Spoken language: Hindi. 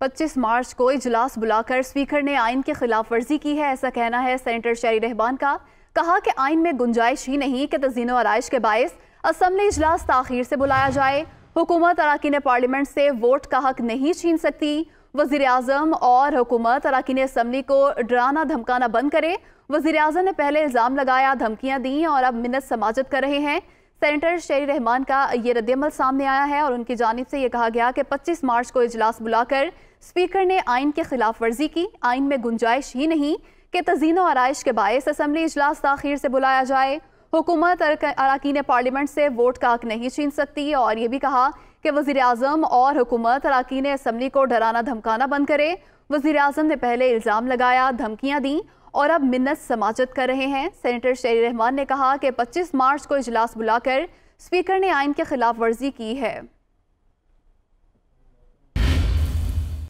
25 मार्च को इजलास बुलाकर स्पीकर ने आइन की खिलाफ वर्जी की है, ऐसा कहना है सेनेटर शहरी रहमान का। कहा कि आइन में गुंजाइश ही नहीं कि तज़ीनो आराइश के बायस असम्बली इजलास ताखीर से बुलाया जाए। हुकूमत अरकान पार्लियामेंट से वोट का हक नहीं छीन सकती। वज़ीर आज़म और हुकूमत अरकान असम्बली को डराना धमकाना बंद करे। वज़ीर आज़म ने पहले इल्ज़ाम लगाया, धमकियां दी और अब मिन्नत समाजत कर रहे हैं। सेनेटर शहरी रहमान का ये रद्दअमल सामने आया है और उनकी जानिब से ये कहा गया कि 25 मार्च को इजलास बुलाकर स्पीकर ने आइन की खिलाफ वर्जी की। आइन में गुंजाइश ही नहीं कि तज़ीनो आराइश के बायस असम्बली इजलास ताखीर से बुलाया जाए। हुकूमत अरकान पार्लियामेंट से वोट का हक नहीं छीन सकती और ये भी कहा कि वज़ीर आज़म और हुकूमत अरकान असम्बली को डराना धमकाना बंद करे। वज़ीर आज़म ने पहले इल्ज़ाम लगाया, धमकियां दी और अब मिन्नत समाजत कर रहे हैं। सेनेटर शहरी रहमान ने कहा कि 25 मार्च को इजलास बुलाकर स्पीकर ने आइन की खिलाफ वर्जी की है।